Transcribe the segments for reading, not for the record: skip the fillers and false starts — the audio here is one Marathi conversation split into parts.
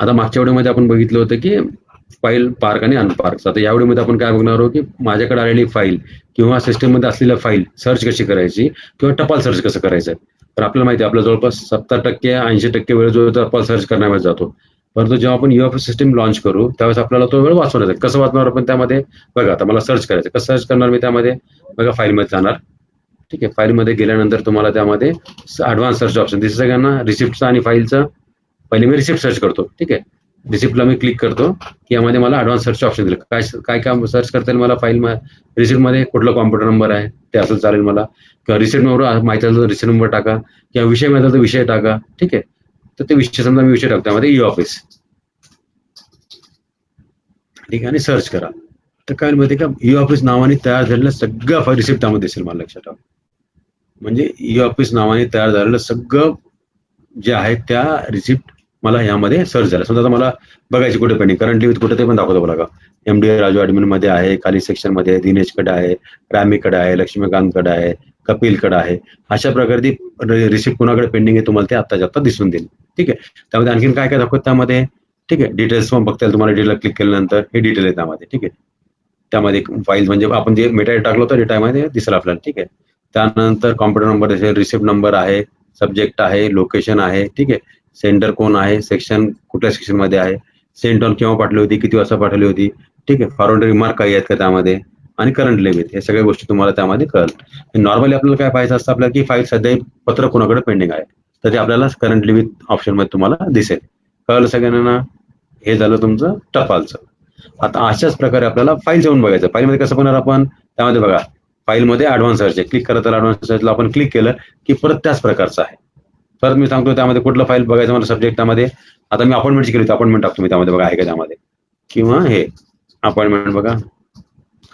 आता मागच्या व्हिडिओमध्ये आपण बघितलं होतं की फाईल पार्क आणि अनपार्क. आता या व्हिडिओमध्ये आपण काय बघणार आहोत की माझ्याकडे आलेली फाईल किंवा सिस्टममध्ये असलेल्या फाईल सर्च कशी करायची किंवा टपाल सर्च कसं करायचं. तर आपल्याला माहिती आहे आपला जवळपास 70% 80% वेळ जो टपाल सर्च करण्यामध्ये जातो. परंतु जेव्हा आपण UFS सिस्टम लॉन्च करू त्यावेळेस आपल्याला तो वेळ वाचवण्याचा. कसं वाचणार आपण त्यामध्ये बघा. आता मला सर्च करायचं. कसं सर्च करणार मी त्यामध्ये बघा. फाईलमध्ये जाणार. ठीक आहे. फाईलमध्ये गेल्यानंतर तुम्हाला त्यामध्ये ॲडव्हान्स सर्च ऑप्शन दिसतं सगळ्यांना. रिसिप्टचं आणि फाईलचं पहिले मी रिसिप्ट सर्च करतो. ठीक आहे. रिसिप्टला मी क्लिक करतो की यामध्ये मला ॲडव्हान्स सर्च ऑप्शन दिलं. काय काय सर्च करता येईल मला फाईल रिसिप्टमध्ये कुठला कॉम्प्युटर नंबर आहे ते असं चालेल मला, किंवा रिसिप्ट नंबर माहिती असेल तर रिसिप्ट नंबर टाका, किंवा विषय माहिती असेल तर विषय टाका. ठीक आहे. तर ते विषय समजा मी विषय टाकतो त्यामध्ये UFS. ठीक आहे. आणि सर्च करा. तर काय माहिती का UFS नावाने तयार झालेलं सगळं फाईल रिसिप्ट त्यामध्ये दिसेल मला. लक्षात ठेवा. म्हणजे UFS नावाने तयार झालेलं सगळं जे आहे त्या रिसिप्ट मला यामध्ये सर्च झालं. समजा आता मला बघायची कुठे पेंडिंग करंटली विथ कुठे ते पण दाखवतो बघा. MD राजू ॲडमिन मध्ये आहे, खाली सेक्शन मध्ये दिनेशकडे आहे, रॅमीकडे आहे, लक्ष्मीकांतकडे आहे, कपिलकडे आहे. अशा प्रकारे ती रिसिप्ट कुणाकडे पेंडिंग आहे तुम्हाला ते आत्ताच्या आत्ता दिसून देईल. ठीक आहे. त्यामध्ये आणखीन काय काय दाखवत त्यामध्ये. ठीक आहे. डिटेल्स पण बघता येईल तुम्हाला. डिटेल क्लिक केल्यानंतर हे डिटेल आहे त्यामध्ये. ठीक आहे. त्यामध्ये फाईल म्हणजे आपण जे मेटा टाकलं होतं डेटामध्ये दिसेल आपल्याला. ठीक आहे. त्यानंतर कॉम्प्युटर नंबर असेल, रिसिप्ट नंबर आहे, सब्जेक्ट आहे, लोकेशन आहे. ठीक आहे. सेंटर कोण आहे, सेक्शन कुठल्या सेक्शन मध्ये आहे, सेंट ऑन केव्हा पाठवली होती, किती वाजता पाठवली होती. ठीक आहे. फॉरवर्ड रिमार्क काही आहेत का त्यामध्ये, आणि करंट लिमिट. हे सगळ्या गोष्टी तुम्हाला त्यामध्ये कळेल. नॉर्मली आपल्याला काय पाहिजे असतं आपल्याला की फाईल सध्या पत्र कोणाकडे पेंडिंग आहे तर ते आपल्याला करंट लिमिट ऑप्शन मध्ये तुम्हाला दिसेल. कळलं सगळ्यांना. हे झालं तुमचं टपालचं. आता अशाच प्रकारे आपल्याला फाईल जाऊन बघायचं. फाईलमध्ये कसं बघणार आपण त्यामध्ये बघा. फाईलमध्ये ॲडव्हान्स सर्च आहे. क्लिक करत ॲडव्हान्स सर्चला आपण क्लिक केलं की परत त्याच प्रकारचं आहे. परत मी सांगतो त्यामध्ये कुठलं फाईल बघायचं मला सब्जेक्टामध्ये. आता मी अपॉइंटमेंटची केली होती. अपॉइंटमेंट टाकतो मी त्यामध्ये बघा आहे का त्यामध्ये, किंवा हे अपॉइंटमेंट बघा.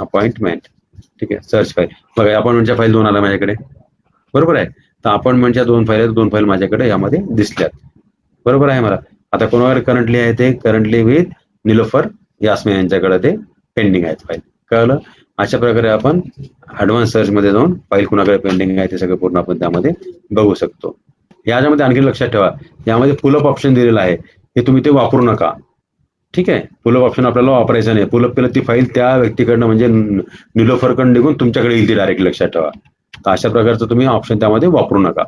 अपॉइंटमेंट. ठीक आहे. सर्च फाईल बघा. अपॉइंटमेंटच्या फाईल 2 आल्या माझ्याकडे. बरोबर आहे. तर अपॉइंटमेंटच्या 2 फाईल माझ्याकडे यामध्ये दिसल्यात. बरोबर आहे मला. आता कोणाकडे करंटली आहे ते करंटली विथ निलोफर यास्मिन यांच्याकडे ते पेंडिंग आहेत फाईल. कळलं. अशा प्रकारे आपण ॲडव्हान्स सर्च मध्ये जाऊन फाईल कुणाकडे पेंडिंग आहे ते सगळं पूर्ण आपण त्यामध्ये बघू शकतो. याच्यामध्ये आणखी लक्षात ठेवा यामध्ये पुलअप ऑप्शन दिलेलं आहे. हे तुम्ही ते वापरू नका. ठीक आहे. पुलअप ऑप्शन आपल्याला वापरायचं नाही. पुलअप केलं ती फाईल त्या व्यक्तीकडनं म्हणजे निलोफरकडून निघून तुमच्याकडे येईल ती डायरेक्ट. लक्षात ठेवा. तर अशा प्रकारचं तुम्ही ऑप्शन त्यामध्ये वापरू नका.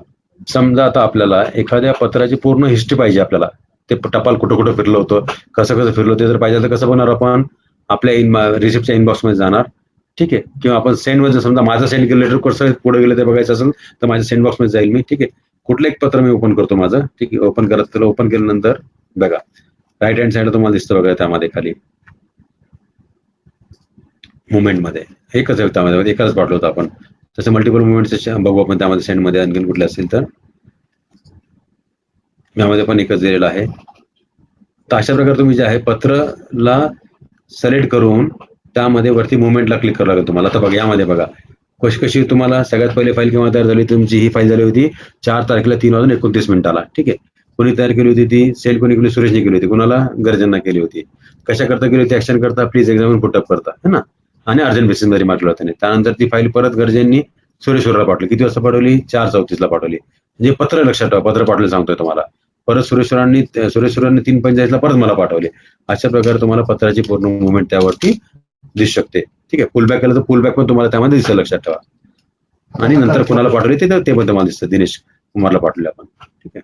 समजा आता आपल्याला एखाद्या पत्राची पूर्ण हिस्ट्री पाहिजे आपल्याला. ते टपाल कुठं कुठं फिरलं होतं, कसं कसं फिरलं ते जर पाहिजे तर कसं बनणार आपण आपल्या रिसिप्टच्या इनबॉक्समध्ये जाणार. ठीक आहे. किंवा आपण सेंडमध्ये समजा माझं सेंड केलं लेटर कसं पुढे गेलं ते बघायचं असेल तर माझ्या सेंड बॉक्समध्ये जाईल मी. ठीक आहे. कुठलं एक पत्र मी ओपन करतो माझं. ठीक आहे. ओपन करत त्याला ओपन केल्यानंतर बघा राईट हँड साईड तुम्हाला दिसतं बघा त्यामध्ये खाली मुवमेंटमध्ये एकच आहे त्यामध्ये एकच पाठवलं होतं आपण. तसं मल्टिपल मुवमेंट्स बघू आपण त्यामध्ये सेंडमध्ये आणखीन कुठले असतील तर यामध्ये पण एकच दिलेलं आहे. तर अशा प्रकारे तुम्ही जे आहे पत्रला सिलेक्ट करून त्यामध्ये वरती मुवमेंटला क्लिक करावं लागेल तुम्हाला. तर बघा यामध्ये बघा कशी तुम्हाला सगळ्यात पहिले फाईल केव्हा तयार झाली. तुमची ही फाईल झाली होती 4 तारखेला 3:29. ठीक आहे. कोणी तयार केली होती ती सेल कोणी केली सुरेशने केली होती. कोणाला गरजांना केली होती. कशा करता केली होती ऍक्शन करता प्लीज एक्झामिन पुटअप करता है ना, आणि अर्जंट बेसिस मध्ये मारलं होतं. त्यानंतर ती फाईल परत गरजेंनी सुरेश्वरला पाठवली. किती वाजता पाठवली 4:34 पाठवली. म्हणजे पत्र लक्षात ठेवा पत्र पाठवलं सांगतोय तुम्हाला. परत सुरेश्वरांनी 3:45 परत मला पाठवले. अशा प्रकारे तुम्हाला पत्राची पूर्ण मुवमेंट त्यावरती दिसू शकते. ठीक आहे. फुलबॅक केलं तर फुलबॅक पण तुम्हाला त्यामध्ये दिसेल. लक्षात ठेवा. आणि नंतर कोणाला पाठवले ते पण तुम्हाला दिसतं. दिनेश कुमारला पाठवले आपण. ठीक आहे.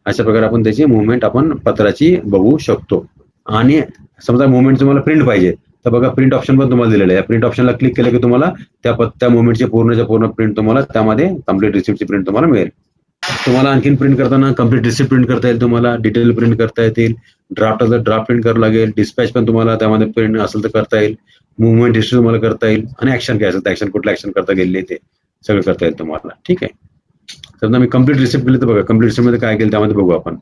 अशा प्रकारे आपण त्याची मुवमेंट आपण पत्राची बघू शकतो. आणि समजा मुवमेंट तुम्हाला प्रिंट पाहिजे तर बघा प्रिंट ऑप्शन पण तुम्हाला दिलेलं आहे. प्रिंट ऑप्शनला क्लिक केलं की तुम्हाला त्या मुवमेंटची पूर्ण प्रिंट तुम्हाला त्यामध्ये कम्प्लीट रिसिप्टची प्रिंट तुम्हाला मिळेल. तुम्हाला आणखीन प्रिंट करताना कम्प्लीट रिसिप्ट प्रिंट करता येईल. तुम्हाला डिटेल प्रिंट करता येतील. ड्राफ्ट असेल ड्राफ्ट प्रिंट करावं लागेल. डिस्पॅच पण तुम्हाला त्यामध्ये प्रिंट असेल तर करता येईल. मुवमेंट हिस्ट्री तुम्हाला करता येईल. आणि ऍक्शन काय असेल तर ऍक्शन कुठलं ऍक्शन करता गेले ते सगळं करता येईल तुम्हाला. ठीक आहे. समजा मी कम्प्लीट रिसिप्ट केली तर बघा कम्प्लीट रिसिप्ट मध्ये काय केलं त्यामध्ये बघू आपण.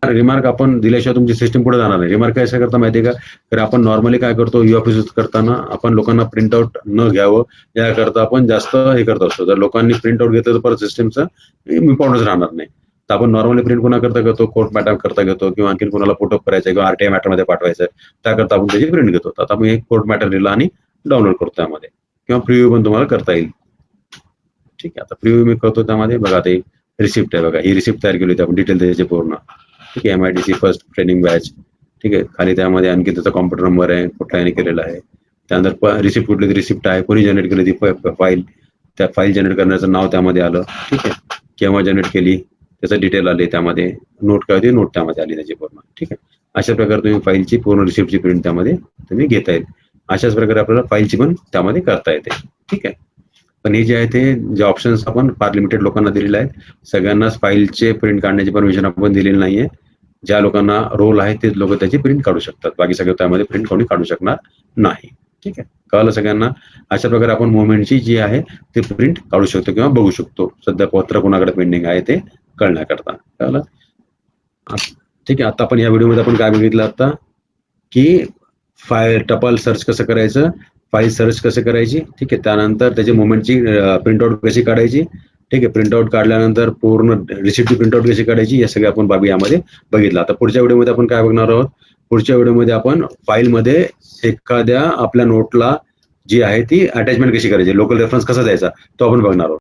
रिमार्क आपण दिल्याशिवाय तुमची सिस्टम पुढे जाणार नाही. रिमार्क काय करता माहितीये का, तर आपण नॉर्मली काय करतो UFS यूज करताना आपण लोकांना प्रिंटआउट न घ्यावं याकरता आपण जास्त हे करत असतो. जर लोकांनी प्रिंटआउट घेतलं तर परत सिस्टमचं इम्पॉर्टन्स राहणार नाही. तर आपण नॉर्मली प्रिंट कोणा करता घेतो कोर्ट मॅटर करता घेतो किंवा आणखी कोणाला फोटो करायचा किंवा RTI मॅटरमध्ये पाठवायचं त्याकरता आपण त्याची प्रिंट घेतो. आता मी कोर्ट मॅटर लिहिला आणि डाउनलोड करतो त्यामध्ये, किंवा प्रिव्ह्यू पण तुम्हाला करता येईल. ठीक आहे. आता प्रिव्ह्यू मी करतो त्यामध्ये बघा ते रिसिप्ट आहे बघा. ही रिसिप्ट तयार केली होती आपण डिटेल त्याचे पूर्ण. ठीक आहे, MIDC फर्स्ट ट्रेनिंग बॅच. ठीक आहे, खाली त्यामध्ये आणखी त्याचा कॉम्प्युटर नंबर आहे, कुठला याने केलेला आहे, त्यानंतर रिसिप्ट कुठली रिसिप्ट आहे, कोणी जनरेट केली ती फाईल, त्या फाईल जनरेट करण्याचं नाव त्यामध्ये आलं. ठीक आहे, केव्हा जनरेट केली त्याचं डिटेल आले, त्यामध्ये नोट काय होती नोट त्यामध्ये आली त्याची पूर्ण. ठीक आहे, अशा प्रकारे तुम्ही फाईलची पूर्ण रिसिप्टची प्रिंट त्यामध्ये तुम्ही घेता येईल. अशाच प्रकारे आपल्याला फाईलची पण त्यामध्ये करता येते. ठीक आहे, पण हे जे आहे ते जे ऑप्शन्स आपण फार लिमिटेड लोकांना दिलेले आहेत. सगळ्यांनाच फाईलचे प्रिंट काढण्याची परमिशन आपण दिलेली नाहीये. ज्या लोकांना रोल आहे तेच लोक त्याची प्रिंट काढू शकतात, बाकी सगळं त्यामध्ये प्रिंट कोणी काढू शकणार नाही. ठीक आहे, कळलं सगळ्यांना. अशा प्रकारे आपण मुवमेंटची जी आहे ते प्रिंट काढू शकतो किंवा बघू शकतो, सध्या पत्र कोणाकडे पेंडिंग आहे ते कळण्याकरता. कळलं. ठीक आहे, आता आपण या व्हिडिओमध्ये आपण काय बघितलं आता की फाईल टपल सर्च कसं करायचं, फाईल सर्च कसं करायची. ठीक आहे, त्यानंतर त्याची मुवमेंटची प्रिंटआउट कशी काढायची. ठीक आहे, प्रिंटआउट काढल्यानंतर पूर्ण रिसिप्टची प्रिंटआउट कशी काढायची, या सगळ्या आपण बाबी यामध्ये बघितलं. आता पुढच्या व्हिडिओमध्ये आपण काय बघणार आहोत, पुढच्या व्हिडिओमध्ये आपण फाईलमध्ये एखाद्या आपल्या नोटला जी आहे ती अटॅचमेंट कशी करायची, लोकल रेफरन्स कसा द्यायचा तो आपण बघणार आहोत.